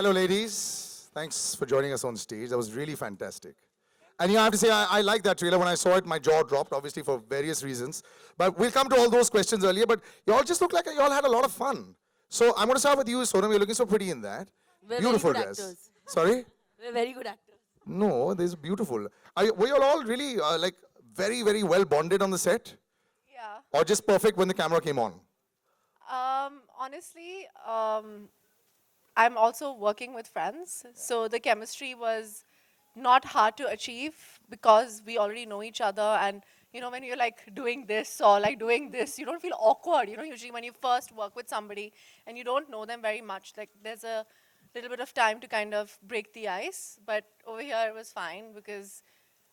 Hello, ladies. Thanks for joining us on stage. That was really fantastic. And yeah, I have to say, I like that trailer. When I saw it, my jaw dropped, obviously for various reasons. But we'll come to all those questions earlier. But you all just look like you all had a lot of fun. So I'm going to start with you, Sonam. You're looking so pretty in that. We're Beautiful very good dress. actors. Sorry? We're very good actors. No, this is beautiful. Were you all really like very, very well bonded on the set? Yeah. Or just perfect when the camera came on? Honestly, I'm also working with friends, so the chemistry was not hard to achieve because we already know each other. And when you're like doing this or like doing this, you don't feel awkward. Usually when you first work with somebody and you don't know them very much, like there's a little bit of time to kind of break the ice. But over here it was fine because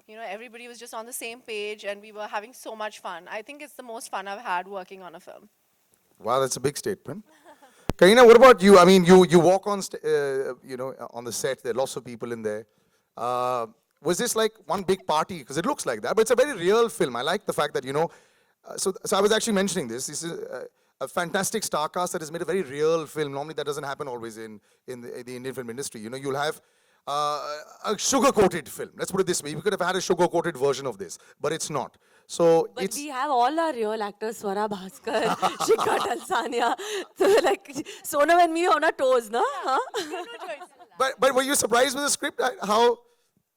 everybody was just on the same page and we were having so much fun. I think it's the most fun I've had working on a film. Wow, that's a big statement. Karina, what about you? I mean, you walk on, on the set. There are lots of people in there. Was this like one big party? Because it looks like that, but it's a very real film. I like the fact that So I was actually mentioning this. This is a fantastic star cast that has made a very real film. Normally, that doesn't happen always in the Indian film industry. You'll have a sugar-coated film. Let's put it this way. We could have had a sugar-coated version of this, but it's not. So But it's we have all our real actors, Swara Bhaskar, Shikha Talsania. So like Sonam and me on our toes, no? Huh? But were you surprised with the script? How,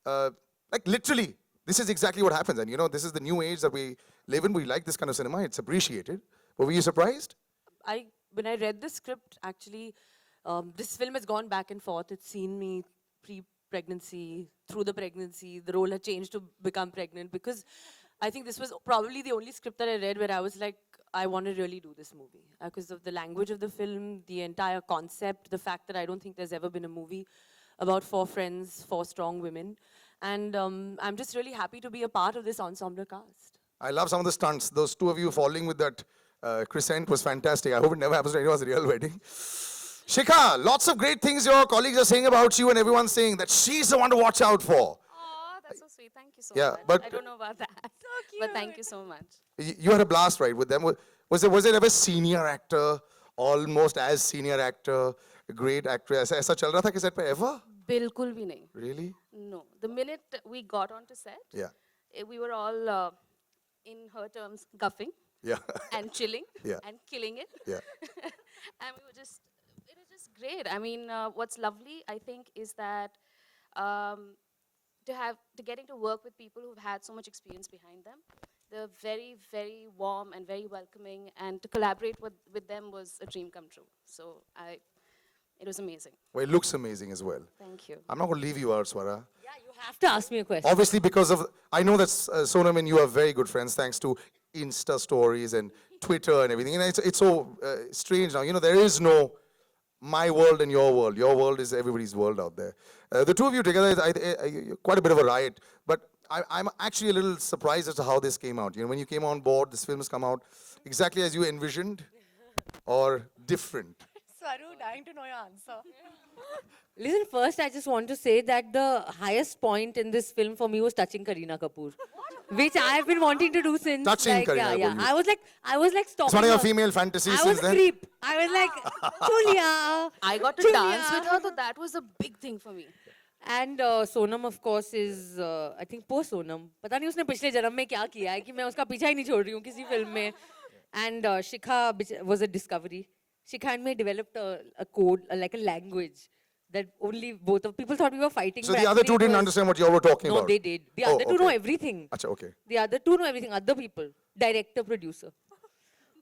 like literally, this is exactly what happens. And this is the new age that we live in. We like this kind of cinema. It's appreciated. But were you surprised? When I read the script, actually, this film has gone back and forth. It's seen me pre-pregnancy, through the pregnancy. The role had changed to become pregnant because I think this was probably the only script that I read where I was like, I want to really do this movie. Because of the language of the film, the entire concept, the fact that I don't think there's ever been a movie about 4 friends, 4 strong women. And I'm just really happy to be a part of this ensemble cast. I love some of the stunts. Those two of you falling with that crescent was fantastic. I hope it never happens to anyone's real wedding. Shikha, lots of great things your colleagues are saying about you and everyone's saying that she's the one to watch out for. Oh, that's so sweet. Thank you so Yeah, much. but- I don't know about that. So cute. But thank you so much. You had a blast, right, with them? Was there ever senior actor, almost as senior actor, a great actress? ऐसा चल रहा था कि set पे ever? बिल्कुल भी नहीं. Really? No. The minute we got onto set, Yeah. we were all, in her terms, guffing Yeah. and chilling Yeah. and killing it. Yeah. And it was just great. I mean, what's lovely, I think, is that getting to work with people who've had so much experience behind them. They're very, very warm and very welcoming, and to collaborate with them was a dream come true. So it was amazing. Well, it looks amazing as well. Thank you. I'm not going to leave you out, Swara. Yeah, you have to ask me a question. Obviously, because of, I know that Sonam and you are very good friends thanks to Insta stories and Twitter and everything. And it's so strange now. There is no my world and your world. Your world is everybody's world out there. The two of you together is quite a bit of a riot. But I'm actually a little surprised as to how this came out. When you came on board, this film has come out exactly as you envisioned or different. Swaru, dying to know your answer. Listen, first I just want to say that the highest point in this film for me was touching Kareena Kapoor. Which I've been wanting to do since. Touching like, Kareena yeah. Kapoor. I was like stalking It's one of your her. female fantasies I was since a then? creep. I was like, Julia. I got to Julia. dance with her, so that was a big thing for me. And Sonam, of course, is I think post Sonam. पता नहीं उसने पिछले जन्म में क्या किया है कि मैं उसका पीछा ही नहीं छोड़ रही हूँ किसी फिल्म में. And Shikha was a discovery. Shikha and me developed a code, like a language that only both of people thought we were fighting. So but the other actually two it didn't was- understand what you were talking No, about? they did. The Oh, other two know okay. everything. Acha, okay. The other two know everything. Other people, director, producer.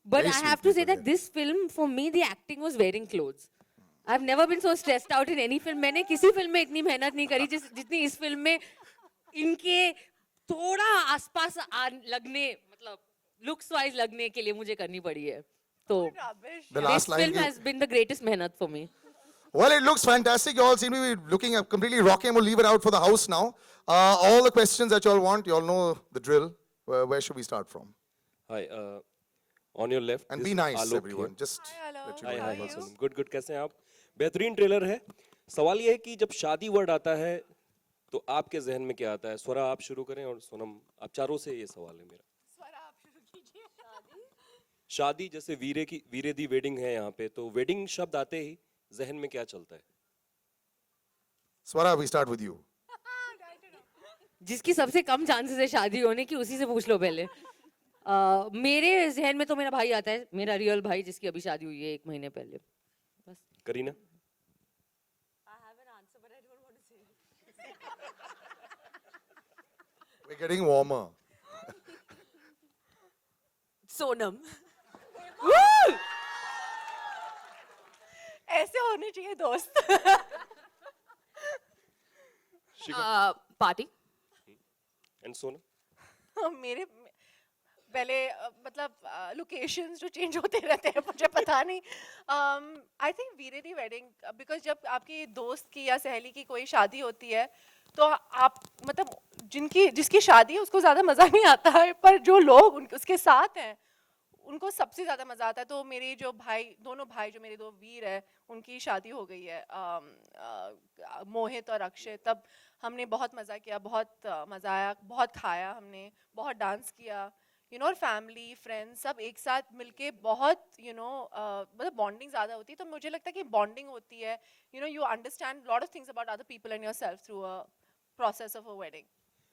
But Very I sweet have to say people, that this film, for me, the acting was wearing clothes. I've never been so stressed out in any film. मैंने किसी film में इतनी मेहनत नहीं करी जितनी इस film में इनके थोड़ा आसपास लगने मतलब looks wise लगने के लिए मुझे करनी पड़ी है. तो Rubbish. The this last line. film has been the greatest mehnat for me. Well, it looks fantastic. You all seem to be looking completely rocking. We'll leave it out for the house now. All the questions that you all want, you all know the drill. Where should we start from? Hi, on your left. And is be nice, Alok everyone. here. Just Hi, hello. let you Hi, know. hi, How are hi, you? Good good कैसे हैं आप? बेहतरीन trailer है. सवाल ये है कि जब शादी वर्ड आता है तो आपके जहन में क्या आता है? स्वरा आप शुरू करें और सोनम आप चारों से ये सवाल है मेरा. स्वरा, आप शुरू कीजिए। शादी जैसे वीरे दी वेडिंग है यहाँ पे तो वेडिंग शब्द आते ही जहन में क्या चलता है? Swara, we start with you. जिसकी सबसे कम चांसेस है शादी होने की, उसी से पूछ लो पहले. मेरे जहन में तो मेरा भाई आता है, मेरा रियल भाई, जिसकी अभी शादी हुई है 1 महीने पहले. बस. Kareena? We're getting warmer. Sonam. ऐसे होने चाहिए दोस्त. पार्टी. एंड सोनम? मेरे पहले मतलब लोकेशंस जो चेंज होते रहते हैं, मुझे पता नहीं. I think Veere Di wedding, because जब आपकी दोस्त की या सहेली की कोई शादी होती है तो आप मतलब जिसकी शादी है उसको ज़्यादा मज़ा नहीं आता है, पर जो लोग उसके साथ हैं उनको सबसे ज़्यादा मज़ा आता है. तो मेरे जो दोनों भाई जो मेरे 2 वीर है, उनकी शादी हो गई है, मोहित और अक्षय. तब हमने बहुत मज़ा किया, बहुत मज़ा आया, बहुत खाया हमने, बहुत डांस किया, और फैमिली फ्रेंड्स सब एक साथ मिलके बहुत मतलब बॉन्डिंग ज़्यादा होती है. तो मुझे लगता है कि बॉन्डिंग होती है, you understand lot of things about other people and yourself through a process of a wedding.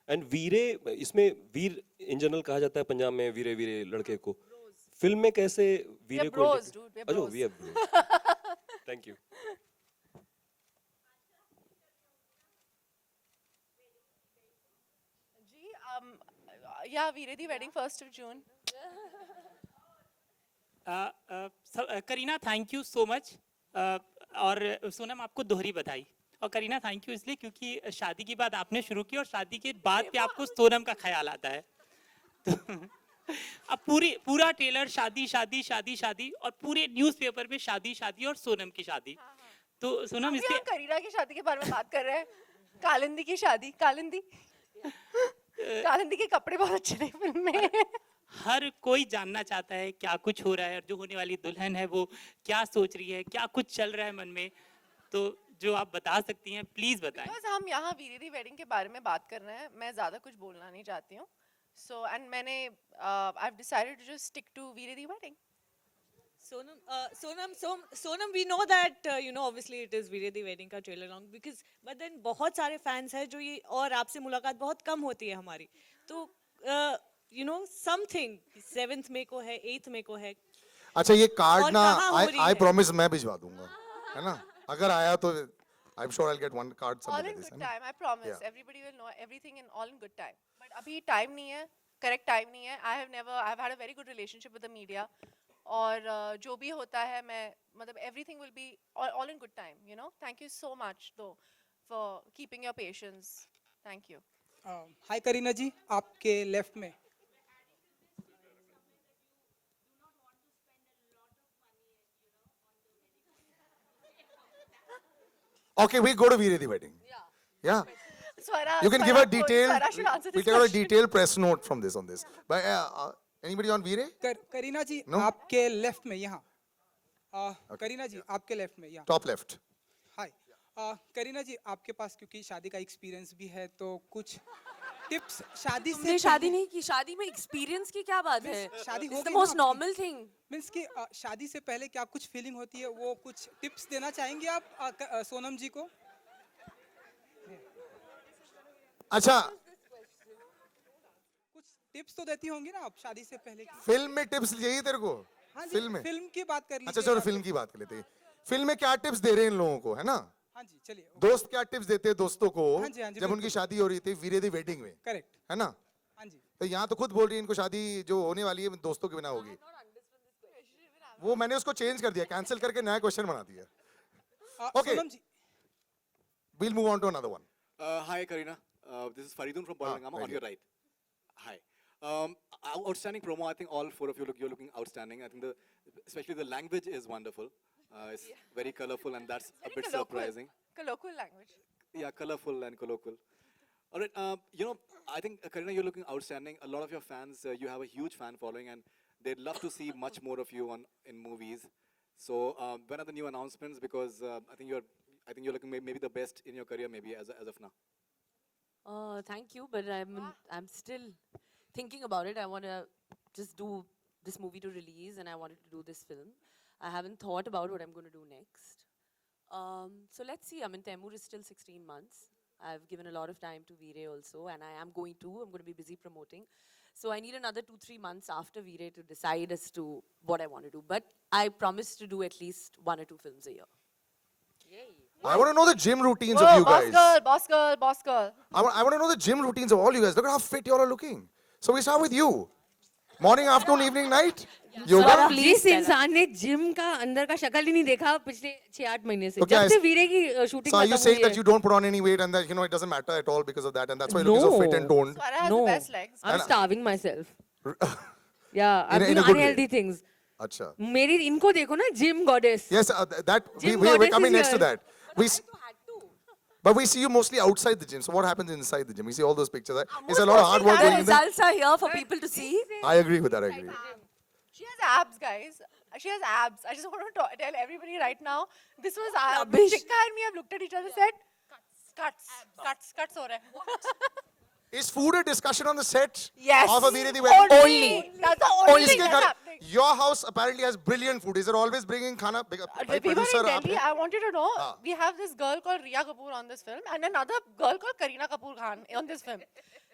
And Veere, इसमें वीर इन जनरल कहा जाता है पंजाब में, वीरे वीरे लड़के को. फिल्म में कैसे वीरे को? bros, dude, we are अच्छा, bros. we are bros. Thank you. जी, yeah, Veere Di wedding 1st of June. Kareena, thank you so much. और सोनम, आपको दोहरी बधाई. और करीना, थैंक यू इसलिए क्योंकि शादी की बात आपने शुरू की और शादी के बाद पे आपको सोनम का ख्याल आता है. तो अब पूरा ट्रेलर शादी शादी शादी शादी और पूरे न्यूज़पेपर पे शादी शादी और सोनम की शादी. तो सोनम, अभी इसके हम करीना की शादी के बारे में बात कर रहे हैं. कालिंदी की शादी, कालिंदी के कपड़े बहुत अच्छे थे फिल्म में. हर कोई जानना चाहता है क्या कुछ हो रहा है और जो होने वाली दुल्हन है वो क्या सोच रही है, क्या कुछ चल रहा है मन में. तो जो आप बता सकती हैं प्लीज बताएं. बस हम यहाँ वीरे दी वेडिंग के बारे में बात कर रहे हैं, मैं ज़्यादा कुछ बोलना नहीं चाहती हूँ. So and मैंने I've decided to just stick to Veere Di wedding. Sonam, we know that obviously it is Veere Di wedding का trailer long because but then बहुत सारे fans हैं जो ये, और आपसे मुलाकात बहुत कम होती है हमारी. तो something 7th मई को है, 8th मई को है. अच्छा, ये कार्ड और ना, कहाँ हो रही I है? promise मैं भिजवा दूंगा, है ना? अगर आया तो I'm sure I'll get one card All something in like this, good है ना? time, I promise. Yeah. Everybody will know everything in all in good time. But अभी time नहीं है, correct time नहीं है. I've had a very good relationship with the media. और जो भी होता है मैं मतलब everything will be all in good time. Thank you so much though for keeping your patience. Thank you. हाय करीना जी, आपके लेफ्ट में. Okay, we go to Veere Di wedding. Yeah. Swara, You can give Swara a detailed, Swara should answer we'll this take out a question. detailed press note from this on this. But anybody on Veere? Kareena ji, No? आपके left में यहाँ. करीना जी, आपके left में यहाँ. Top left. हाय. करीना जी, आपके पास क्योंकि शादी का एक्सपीरियंस भी है तो कुछ टिप्स शादी से तुमने शादी नहीं की, शादी में एक्सपीरियंस की क्या बात है? शादी हो It's the गई ना most आपकी. normal thing. मीन्स कि शादी से पहले क्या कुछ फीलिंग होती है, वो कुछ टिप्स देना चाहेंगे आप सोनम जी को? अच्छा, कुछ टिप्स तो देती होंगी ना आप शादी से पहले की. फिल्म में टिप्स चाहिए तेरे को? हाँ जी, फिल्म में? फिल्म की बात कर लीजिए. अच्छा चलो फिल्म की बात कर लेते हैं. फिल्म में क्या टिप्स दे रहे हैं इन लोगों को, है ना? हाँ जी, चलिए. दोस्त क्या टिप्स देते हैं दोस्तों को हाँ जी, जब उनकी शादी हो रही थी वीरे दी वेडिंग में, करेक्ट. है ना? हाँ जी. तो यहाँ तो खुद बोल रही है इनको शादी जो होने वाली है दोस्तों के बिना होगी. वो मैंने उसको चेंज कर दिया, कैंसिल करके नया क्वेश्चन बना दिया. Okay. Sonam ji. We'll move on to another one. Hi, Karina. This is Faridun from Balangama right on your here. right. Hi. Outstanding promo. I think all 4 of you're looking outstanding. I think especially the language is wonderful. It's very colorful and that's a Very bit colloquial. surprising. Colloquial language. Yeah, colorful and colloquial. All right. I think Karina, you're looking outstanding. A lot of your fans, you have a huge fan following, and they'd love to see much more of you in movies. So when are the new announcements? Because I think you're looking maybe the best in your career, maybe as of now. Thank you, but I'm still thinking about it. I want to just do this movie to release, and I wanted to do this film. I haven't thought about what I'm going to do next. So let's see. I mean, Temur is still 16 months. I've given a lot of time to Veere also, and I am going to. I'm going to be busy promoting. So I need another 2-3 months after Veere to decide as to what I want to do. But I promise to do at least 1 or 2 films a year. I want to know the gym routines Whoa, of you boss guys. girl, boss girl, boss girl. I want to know the gym routines of all you guys. Look at how fit you all are looking. So we start with you. Morning, afternoon, evening, night? Yoga? Please जिस tell us. इंसान ने gym का अंदर का शक्ल ही नहीं देखा पिछले 6-8 महीने से तो क्या जब से इस- वीरे की शूटिंग So are you खत्म saying हुई that है you don't put on any weight and that, it doesn't matter at all because of that and that's why you're looking so fit and No. toned? Swara has no the best legs. I'm starving myself yeah In I'm a doing good way. unhealthy things Acha. मेरी इनको देखो ना gym goddess Yes, Gym we're goddess coming is next to here. that. We but we see you mostly outside the gym. So what happens inside the gym? We see all those pictures. It's a lot of hard work The going in there. results are here for people to see. I agree with that. I agree. She has abs, guys. She has abs. I just want to tell everybody right now. This was Rubbish. Shikha and me have looked at each other and said, cuts ho rahe. Is food a discussion on the set? Yes. Of a Veere Di wedding? Only. That's the only thing इसके that's घर- happening. Your house apparently has brilliant food. Is it always bringing khana? We were in Delhi. I wanted to know. Ah. We have this girl called Riya Kapoor on this film, and another girl called Kareena Kapoor Khan on this film.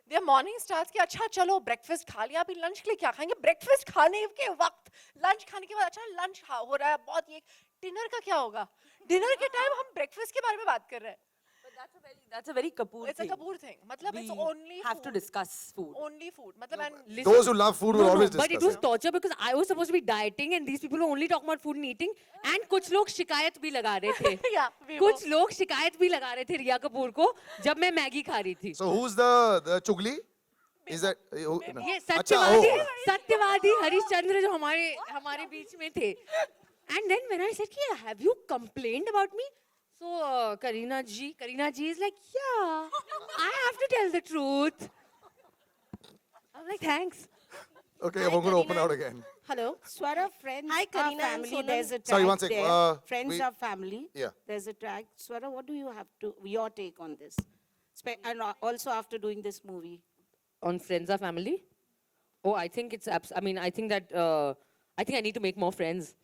Their morning starts कि अच्छा चलो breakfast खा लिया अभी lunch के लिए क्या खाएंगे breakfast खाने के वक्त lunch खाने के बाद अच्छा lunch हो रहा है बहुत ये dinner का क्या होगा dinner के time हम breakfast के बारे में बात कर रहे हैं But that's a very Kapoor it's a thing. Kapoor thing मतलब it's We only have to food. discuss food. Only food मतलब and Those who love food will always discuss but it was it. torture because I was supposed to be dieting and these people were only talking about food and eating and कुछ लोग शिकायत भी लगा रहे थे yeah we कुछ लोग शिकायत भी लगा रहे थे रिया कपूर को जब मैं मैगी खा रही थी So who's the chugli? Is that? No. ये अच्छा, सत्यवादी oh. सत्यवादी हरिश्चंद्र जो हमारे बीच में थे and then when I said कि have you complained about me so Kareena ji is like yeah I have to tell the truth I'm like thanks Okay, I'm going to open out again. Hello. Swara, friends Hi, are Kareena and family. Sonam. There's a tag Sorry, one sec, there. Friends we- are family. Yeah. There's a tag. Swara, what do you have to, your take on this? And also after doing this movie. on friends or family oh I think it's I mean I think that I think I need to make more friends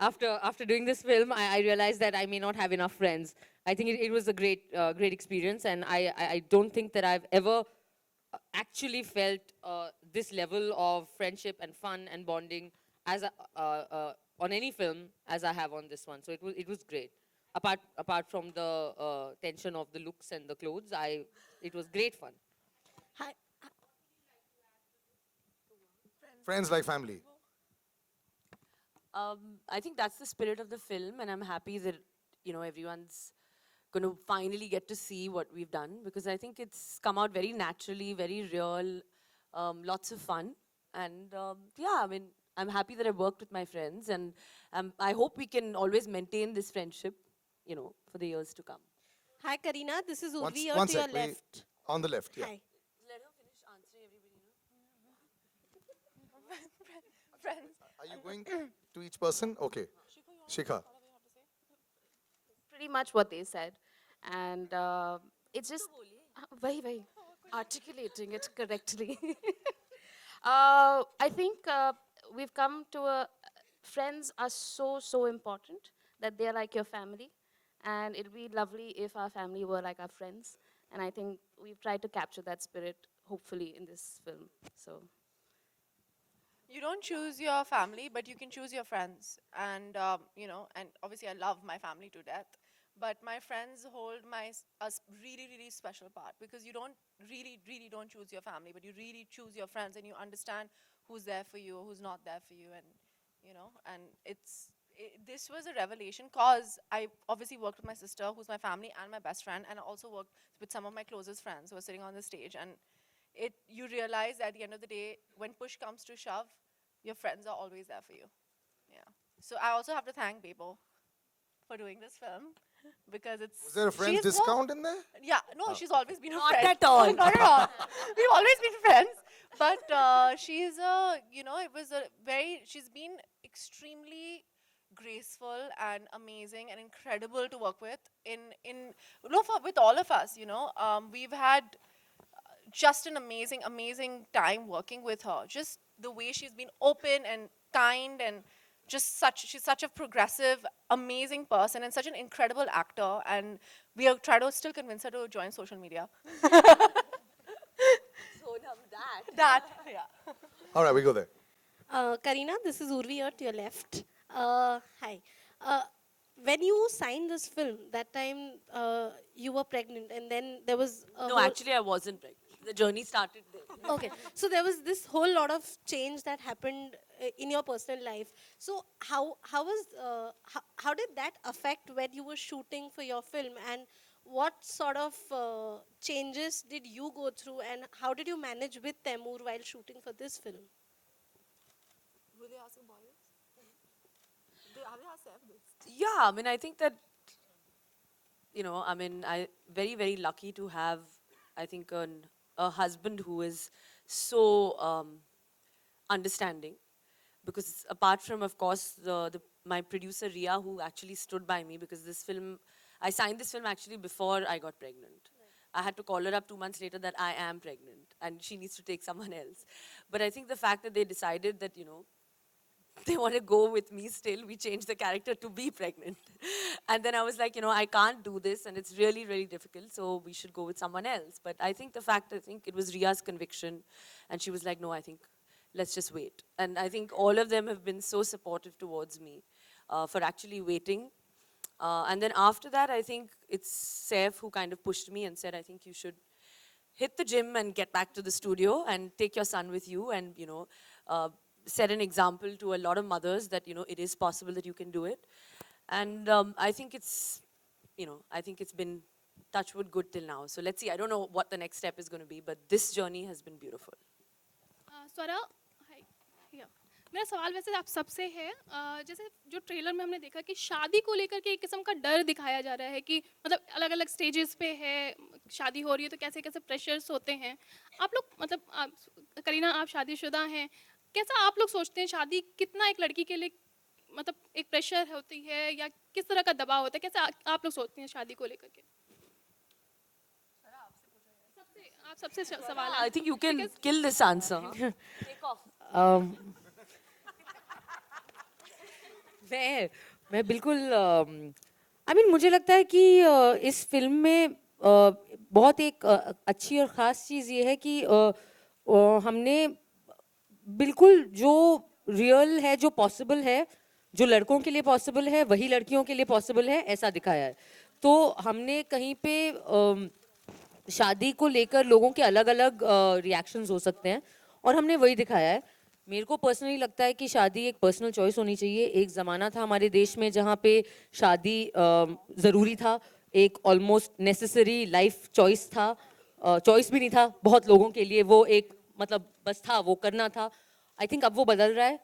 after doing this film I realized that I may not have enough friends I think it was a great experience and I don't think that I've ever actually felt this level of friendship and fun and bonding as on any film as I have on this one so it was great apart from the tension of the looks and the clothes it was great fun Hi. Friends like family. I think that's the spirit of the film, and I'm happy that everyone's going to finally get to see what we've done because I think it's come out very naturally, very real, lots of fun, and yeah, I mean, I'm happy that I worked with my friends, and I hope we can always maintain this friendship, for the years to come. Hi, Kareena. This is One- Urvi here one to sec, your we- left. On the left, yeah. Hi. Let her finish answering everybody. friends Are you going to each person? Okay. Shikha. Pretty much what they said. And it's just very articulating it correctly. I think we've come to friends are so important that they're like your family. And it'll be lovely if our family were like our friends. And I think we've tried to capture that spirit, hopefully, in this film. So. you don't choose your family, but you can choose your friends. And, and obviously I love my family to death. But my friends hold a really special part because you don't really don't choose your family, but you really choose your friends and you understand who's there for you, who's not there for you. And, and this was a revelation because I obviously worked with my sister, who's my family and my best friend, and I also worked with some of my closest friends who are sitting on the stage. And you realize at the end of the day, when push comes to shove, your friends are always there for you. Yeah. So I also have to thank Bebo for doing this film because it's. Was there a friend's she's discount in there? Yeah, no, she's always been a Not friend. at all. Not at all. We've always been friends. But she's she's been extremely graceful and amazing and incredible to work with with all of us, we've had just an amazing time working with her. Just the way she's been open and kind and she's such a progressive, amazing person and such an incredible actor. And we are trying to still convince her to join social media. That, yeah. All right, we go there. Karina, this is Urvi here to your left. Hi. When you signed this film, that time you were pregnant, and then there was a No, whole- actually, I wasn't pregnant. The journey started there. Okay, so there was this whole lot of change that happened in your personal life. So how did that affect when you were shooting for your film, and what sort of changes did you go through, and how did you manage with Temur while shooting for this film? Yeah, I mean, I think that, you know, I mean, I very, very lucky to have, I think, a husband who is so understanding. Because apart from, of course, my producer Ria, who actually stood by me, because this film, I signed this film actually before I got pregnant. I had to call her up 2 months later that I am pregnant and she needs to take someone else. But I think the fact that they decided that, you know, they want to go with me still, we changed the character to be pregnant. And then I was like, you know, I can't do this and it's really, really difficult, so we should go with someone else. But I think it was Ria's conviction, and she was like, no, I think let's just wait. And I think all of them have been so supportive towards me for actually waiting. And then after that, I think it's Saif who kind of pushed me and said, I think you should hit the gym and get back to the studio and take your son with you and, you know, set an example to a lot of mothers that, you know, it is possible that you can do it. And I think it's, you know, I think it's been touch wood good till now. So let's see, I don't know what the next step is going to be, but this journey has been beautiful. स्वरा मेरा सवाल वैसे आप सबसे है जैसे जो trailer में हमने देखा कि शादी को लेकर के एक किस्म का डर दिखाया जा रहा है कि मतलब अलग अलग स्टेजेस पे है, शादी हो रही है तो कैसे कैसे प्रेशर्स होते हैं. आप लोग मतलब करीना आप शादीशुदा हैं, कैसा आप लोग सोचते हैं शादी कितना एक लड़की के लिए मतलब एक प्रेशर होती है या किस तरह का दबाव होता है, कैसे आप लोग सोचते हैं शादी को लेकर के? आप सबसे सवाल है. I think you can kill this answer. Take off. मैं बिल्कुल आई मीन मुझे लगता है कि इस फिल्म में बहुत एक अच्छी और ख़ास चीज़ ये है कि हमने बिल्कुल जो रियल है, जो पॉसिबल है, जो लड़कों के लिए पॉसिबल है वही लड़कियों के लिए पॉसिबल है, ऐसा दिखाया है. तो हमने कहीं पे शादी को लेकर लोगों के अलग अलग रिएक्शंस हो सकते हैं और हमने वही दिखाया है. मेरे को पर्सनली लगता है कि शादी एक पर्सनल चॉइस होनी चाहिए. एक ज़माना था हमारे देश में जहाँ पे शादी ज़रूरी था, एक ऑलमोस्ट नेसेसरी लाइफ चॉइस था. चॉइस भी नहीं था बहुत लोगों के लिए, वो एक मतलब बस था, वो करना था. आई थिंक अब वो बदल रहा है.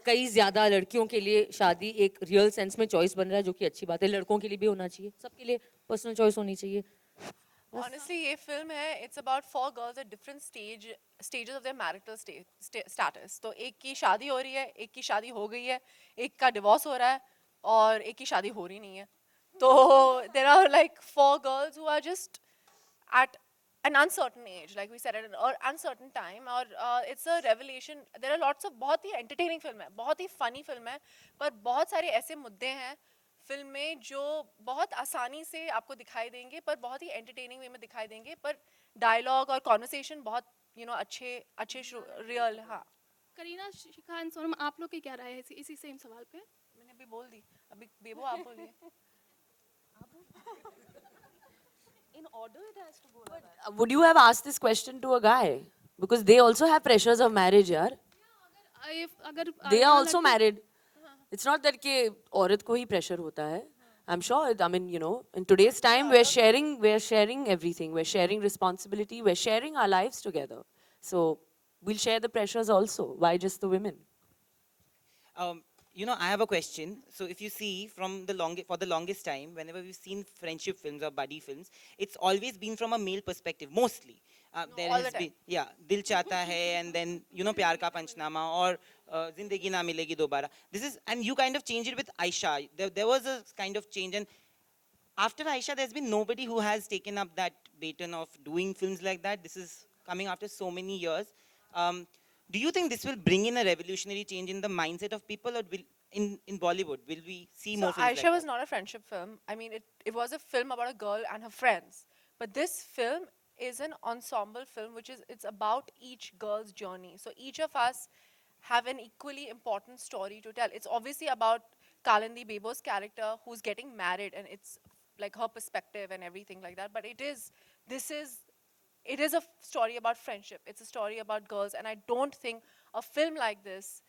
कई ज़्यादा लड़कियों के लिए शादी एक रियल सेंस में चॉइस बन रहा है, जो कि अच्छी बात है. लड़कों के लिए भी होना चाहिए, सबके लिए पर्सनल चॉइस होनी चाहिए. Honestly, ये film है, it's about 4 girls at different stages of their marital status. तो एक की शादी हो रही है, एक की शादी हो गई है, एक का divorce हो रहा है और एक की शादी हो रही नहीं है. तो there are like 4 girls who are just at an uncertain age, like we said, at an uncertain time. और it's a revelation. There are lots of बहुत ही entertaining film है, बहुत ही funny film है, पर बहुत सारे ऐसे मुद्दे हैं फिल्म में जो बहुत आसानी से आपको दिखाई देंगे, पर बहुत ही एंटरटेनिंग वे में दिखाई देंगे, पर डायलॉग और कॉन्वर्सेशन बहुत अच्छे रियल. हाँ, करीना, शिखा एंड सोनम, आप लोग की क्या राय है इसी सेम सवाल पे? मैंने अभी बोल दी, अभी बेबो आप बोलिए. In order it has to go like that. Would you have asked this question to a guy? Because they also have pressures of marriage, yaar. अगर They are also married. It's not that कि औरत को ही pressure होता है. I'm sure, I mean, you know, in today's time, we're sharing everything. We're sharing responsibility. We're sharing our lives together. So we'll share the pressures also. Why just the women? You know, I have a question. So if you see for the longest time, whenever we've seen friendship films or buddy films, it's always been from a male perspective, mostly. There all has the been, yeah, Dil Chahta Hai, and then, you know, Pyar Ka Panchnama, or Zindagi Na Milegi Dobara. This is, and you kind of changed it with Aisha. There was a kind of change, and after Aisha, there's been nobody who has taken up that baton of doing films like that. This is coming after so many years. Do you think this will bring in a revolutionary change in the mindset of people, or will in Bollywood will we see So more films Aisha like was that? not a friendship film. I mean, it was a film about a girl and her friends. But this film is an ensemble film, which is it's about each girl's journey. So each of us have an equally important story to tell. It's obviously about Kalindi Bebo's character who's getting married, and it's like her perspective and everything like that. But this is it is a story about friendship. It's a story about girls, and I don't think a film like this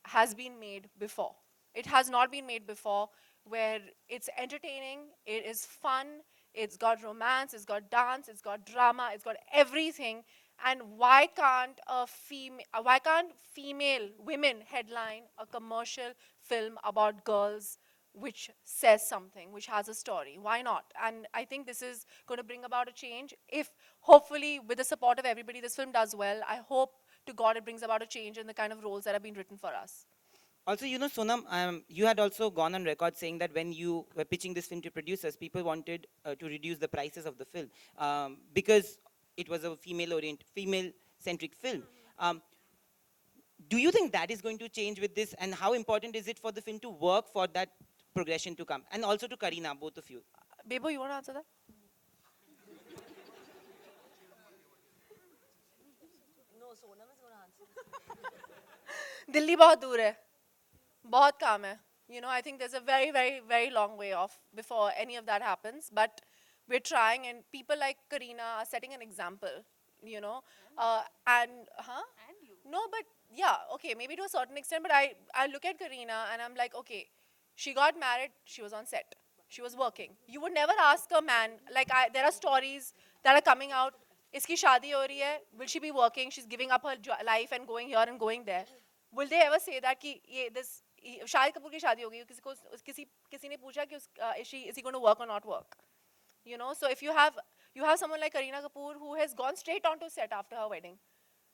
has been made before. It has not been made before, where it's entertaining, it is fun, it's got romance, it's got dance, it's got drama, it's got everything. And why can't female women headline a commercial film about girls which says something, which has a story? Why not? And I think this is going to bring about a change. If hopefully with the support of everybody this film does well, I hope to God it brings about a change in the kind of roles that have been written for us. Also, Sonam, you had also gone on record saying that when you were pitching this film to producers, people wanted to reduce the prices of the film because it was a female-centric film. Do you think that is going to change with this, and how important is it for the film to work for that progression to come? And also to Kareena, both of you. Bebo, you want to answer that? Delhi बहुत दूर है बहुत काम है I think there's a very very very long way off before any of that happens, but we're trying, and people like Kareena are setting an example, and no, but yeah, okay, maybe to a certain extent, but I look at Kareena and I'm like, okay, she got married, she was on set, she was working. You would never ask a man, like there are stories that are coming out, iski shaadi ho rahi hai, will she be working, she's giving up her life and going here and going there. Will they ever say that ki this Shahid Kapoor की शादी हो गई, किसी ने पूछा कि is he going to work or not work? So if you have someone like Kareena Kapoor who has gone straight onto set after her wedding,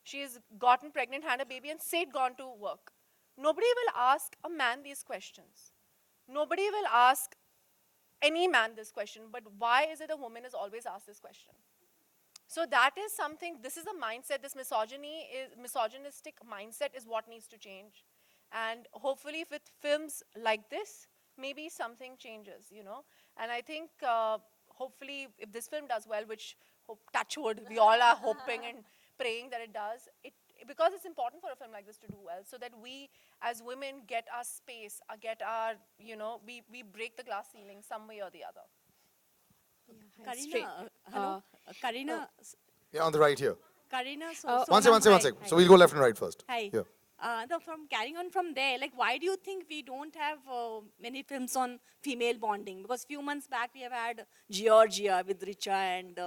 she has gotten pregnant, had a baby, and straight gone to work. Nobody will ask a man these questions. Nobody will ask any man this question, but why is it a woman is always asked this question? So that is something, this is a mindset, this misogynistic mindset is what needs to change. And hopefully with films like this, maybe something changes, And I think hopefully if this film does well, which touch wood, we all are hoping and praying that it does, because it's important for a film like this to do well, so that we as women get our space, get our, we break the glass ceiling some way or the other. Kareena, hello. Kareena. Yeah, on the right here. Kareena, One sec. So we'll go left and right first. Hi. Here. From carrying on from there, like, why do you think we don't have many films on female bonding? Because few months back we have had Georgia with Richa and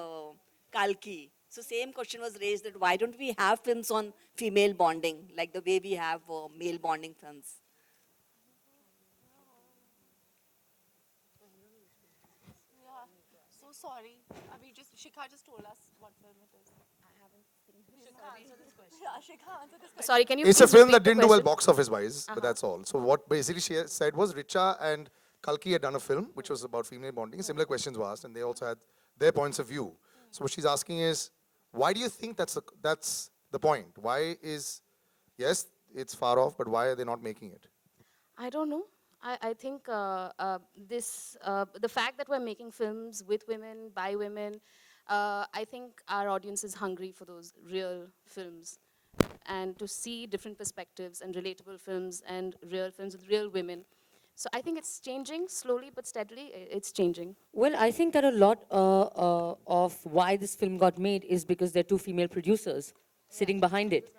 Kalki. So same question was raised, that why don't we have films on female bonding, like the way we have male bonding films? So sorry. Shikha just told us what film it is. I haven't seen it. Shikha, answer this question. Yeah, Shikha, answer this question. Sorry, can you It's a please film repeat that the didn't do well question? box office wise, but that's all. So what basically she said was Richa and Kalki had done a film which was about female bonding. Similar questions were asked, and they also had their points of view. So what she's asking is, why do you think that's the point? Why is, yes, it's far off, but why are they not making it? I don't know. I think the fact that we're making films with women, by women, I think our audience is hungry for those real films, and to see different perspectives and relatable films and real films with real women. So I think it's changing slowly but steadily. It's changing. Well, I think that a lot of why this film got made is because there are two female producers sitting behind it.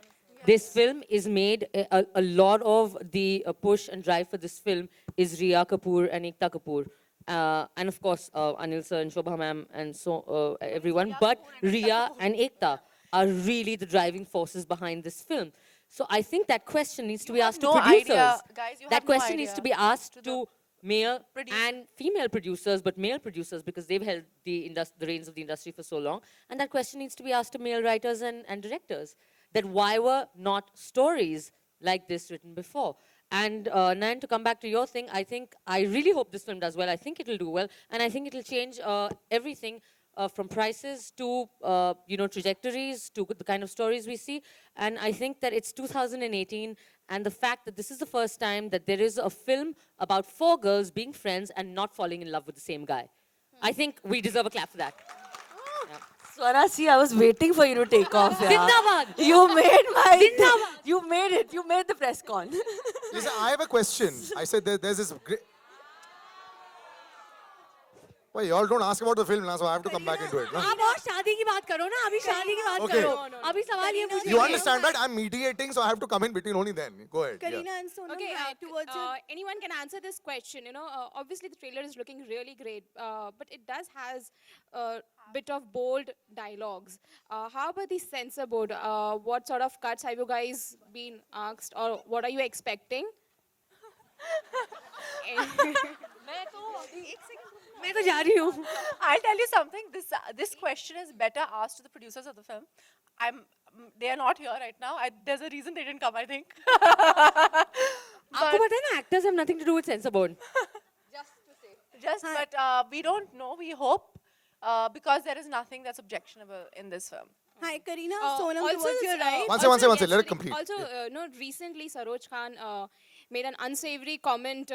This film is made, a lot of the push and drive for this film is Riya Kapoor and Ekta Kapoor. And of course, Anil sir and Shobha ma'am and so everyone. But Riya and Ekta are really the driving forces behind this film. So I think that question needs to be asked to producers. Guys, you That have no question needs idea to be asked to male producers. and female producers, but male producers because they've held the reins of the industry for so long. And that question needs to be asked to male writers and directors. That why were not stories like this written before? And Nan, to come back to your thing, I really hope this film does well. I think it will do well, and I think it will change everything from prices to trajectories to the kind of stories we see. And I think that it's 2018, and the fact that this is the first time that there is a film about 4 girls being friends and not falling in love with the same guy. I think we deserve a clap for that. Swara, see, I was waiting for you to take off. Yeah. Zindabad! You made my. Zindabad! You made it. You made the press con. Listen, I have a question. I said there's this great. Well, you all don't ask about the film now, so I have to come back into it. No? आप और शादी की बात करो ना, अभी शादी की बात Okay. करो. अभी सवाल ये पूछिए. You understand that I'm mediating, so I have to come in between only then. Go ahead. yeah. Karina and Sonam, Okay, towards anyone can answer this question. Obviously the trailer is looking really great, but it does has a bit of bold dialogues. How about the censor board? What sort of cuts have you guys been asked, or what are you expecting? मैं तो जा रही हूँ. I'll tell you something. This question is better asked to the producers of the film. They are not here right now. There's a reason they didn't come, I think. आपको पता है ना, actors have nothing to do with censor board. But we don't know. We hope because there is nothing that's objectionable in this film. Hi, Karina, Also, Sonam, towards your right. One second, let it yesterday- complete. Also, recently Saroj Khan made an unsavory comment,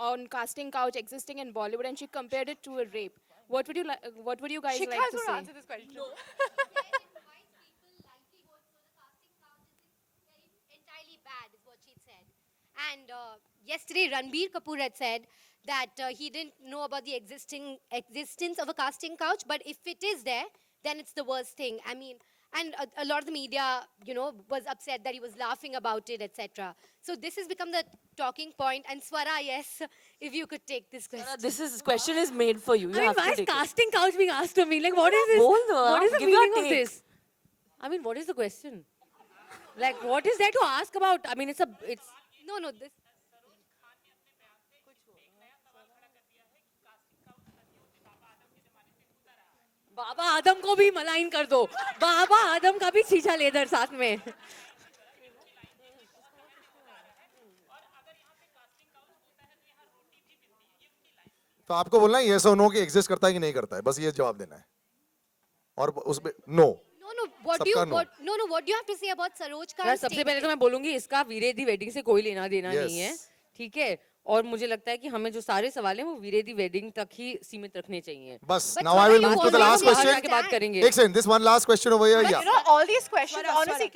on casting couch existing in Bollywood, and she compared it to a rape. What would you guys Shikha like to will say? answer this question. Entirely bad is what she said. And yesterday Ranbir Kapoor had said that he didn't know about the existence of a casting couch, but if it is there, then it's the worst thing. I mean, and a lot of the media, was upset that he was laughing about it, etc. So this has become the talking point. And Swara, yes, if you could take this question. This question is made for you. You I mean, have why to is take it. casting couch being asked of me? Like, what is this? Bold, What is the give your meaning of take. this? I mean, what is the question? Like, what is there to ask about? I mean, it's. No, this. बाबा आदम को भी malign कर दो. बाबा आदम का भी छीछा leather साथ में. तो आपको बोलना है yes or no कि exist करता है कि नहीं करता है, बस ये जवाब देना है. और उसमें no. No, what do you सबका no. what do you have to say about Saroj यार Khan's सबसे पहले तो मैं बोलूंगी इसका वीरेदी वेडिंग से कोई लेना देना Yes. नहीं है, ठीक है. और मुझे लगता है कि हमें जो सारे सवाल हैं वो वीरेदी वेडिंग तक ही सीमित रखने चाहिए. बस now I will move to the last question. आगे बात करेंगे. एक second, this one last question over here. But Yeah. all these questions, honestly,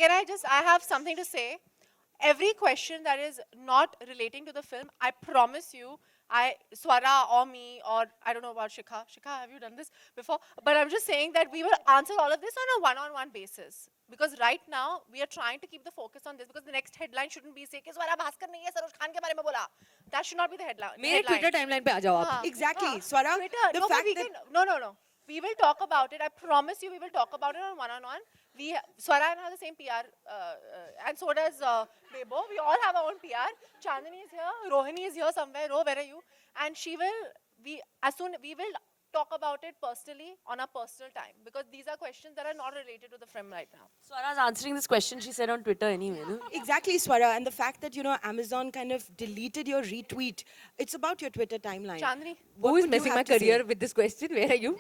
I have something to say. Every question that is not relating to the film, I promise you, Swara or me, or I don't know about Shikha. Shikha, have you done this before? But I'm just saying that we will answer all of this on a one-on-one basis. Because right now, we are trying to keep the focus on this, because the next headline shouldn't be say, कि Swara Bhaskar नहीं है, Saroj Khan के बारे में बोला. That should not be the headline. मेरे Twitter timeline पे आ जाओ आप. Exactly, Swara. Twitter, the no, fact we that- can, no. We will talk about it. I promise you, we will talk about it on one-on-one. Swara and I have the same PR, and so does Bebo. We all have our own PR. Chandani is here. Rohini is here somewhere. Ro, where are you? And we will talk about it personally on our personal time, because these are questions that are not related to the film right now. Swara's answering this question, she said on Twitter anyway. No? Exactly, Swara. And the fact that, Amazon kind of deleted your retweet, it's about your Twitter timeline. Chandni? Who is messing my career with this question? Where are you?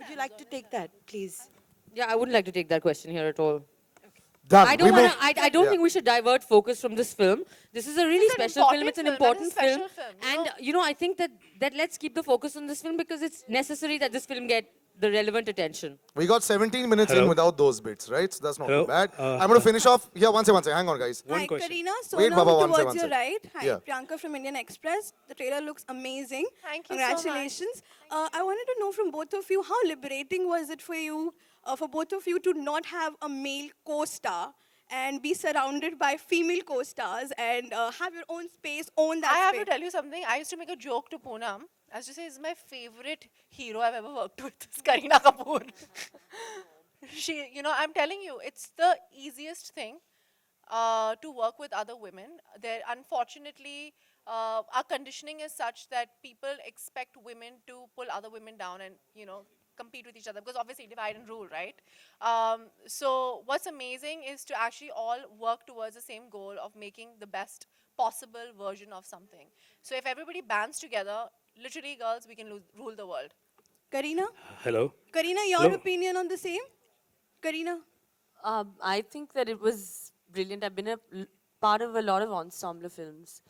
Would you like to take that, please? Yeah, I wouldn't like to take that question here at all. Done. I don't We want move- to. I don't Yeah. think we should divert focus from this film. This is a really It's an special film. important It's an film, important and a special film, film, and I think that let's keep the focus on this film because it's necessary that this film get the relevant attention. We got 17 minutes in Hello. without those bits, right? So that's not Hello. too bad. I'm going to finish off. Yeah, one second. Hang on, guys. One Hi, question. Karina, Wait, Sonam, Baba, one towards second, your one right. second. Hi, Yeah. Priyanka from Indian Express. The trailer looks amazing. Thank you so much. Congratulations. I wanted to know from both of you, how liberating was it for you, for both of you to not have a male co-star and be surrounded by female co-stars and have your own space, own that I have space? to tell you something. I used to make a joke to Poonam. I used to say, "This is my favorite hero I've ever worked with. It's Kareena Kapoor." I'm telling you, it's the easiest thing to work with other women. Unfortunately, our conditioning is such that people expect women to pull other women down and, compete with each other, because obviously divide and rule, right? So what's amazing is to actually all work towards the same goal of making the best possible version of something. So if everybody bands together, literally, girls, we can rule the world. Karina? Hello. Karina, your Hello. opinion on the same? Karina? I think that it was brilliant. I've been a part of a lot of ensemble films.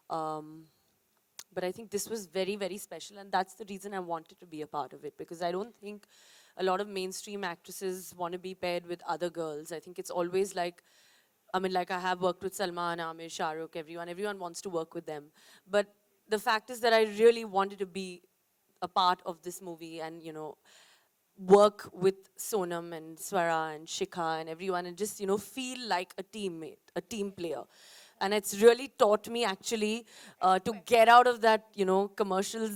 But I think this was very, very special, and that's the reason I wanted to be a part of it, because I don't think a lot of mainstream actresses want to be paired with other girls. I think it's always like, I mean, like I have worked with Salman, Amir, Shah Rukh, everyone wants to work with them. But the fact is that I really wanted to be a part of this movie and, you know, work with Sonam and Swara and Shikha and everyone and just, you know, feel like a teammate, a team player. And it's really taught me actually to get out of that, you know, commercial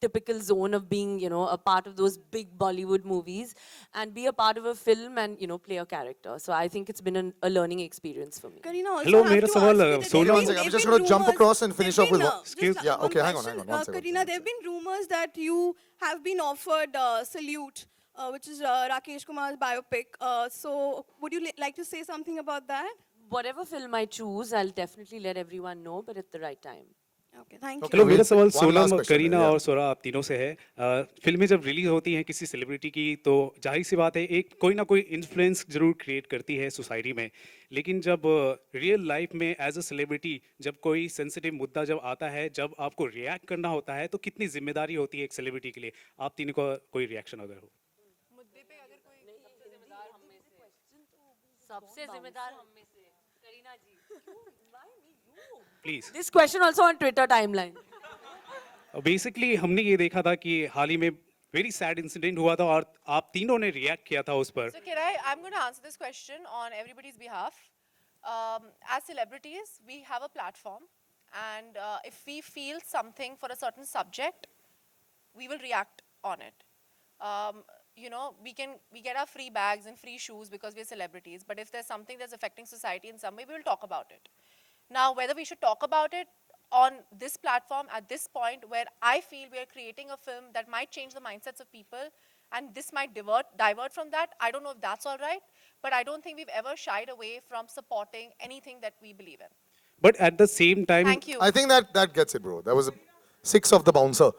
typical zone of being, you know, a part of those big Bollywood movies and be a part of a film and, you know, play a character. So I think it's been a learning experience for me. Karina, also Hello, have मेरा to सवाल, ask you that Sonam- there One have second, I'm been just going to jump rumours- across and finish there off with have one. been, Excuse, yeah, one okay, hang on, question. one second. Karina, there have been rumors that you have been offered Salute, which is Rakesh Kumar's biopic. So would you like to say something about that? Whatever film I choose, I'll definitely let everyone know, but at the right time. Okay, thank Okay, hello we'll मेरा take सवाल one last Sonam, question Kareena then, yeah. और स्वरा आप तीनों से है। फिल्में जब release होती हैं किसी सेलिब्रिटी की तो जाहिर सी बात है एक कोई ना कोई इन्फ्लुएंस जरूर क्रिएट करती है सोसाइटी में, लेकिन जब रियल लाइफ में एज अ सेलिब्रिटी जब कोई सेंसिटिव मुद्दा जब आता है, जब आपको रिएक्ट करना होता है, तो कितनी जिम्मेदारी होती है एक सेलिब्रिटी के लिए? आप तीनों का कोई रिएक्शन अगर हो? सबसे जिम्मेदार हम में से Kareena ji please. This question also on Twitter timeline. Basically हमने ये देखा था कि हाल ही में वेरी सैड इंसिडेंट हुआ था और आप तीनों ने रिएक्ट किया था उस पर। So I'm going to answer this question on everybody's behalf. As celebrities, we have a platform, and if we feel something for a certain subject, we will react on it. You know, we get our free bags and free shoes because we're celebrities, but if there's something that's affecting society in some way, we will talk about it. Now, whether we should talk about it on this platform at this point where I feel we are creating a film that might change the mindsets of people and this might divert from that, I don't know if that's all right, but I don't think we've ever shied away from supporting anything that we believe in. But at the same time, Thank you. I think that gets it, bro. That was a 6 of the bouncer.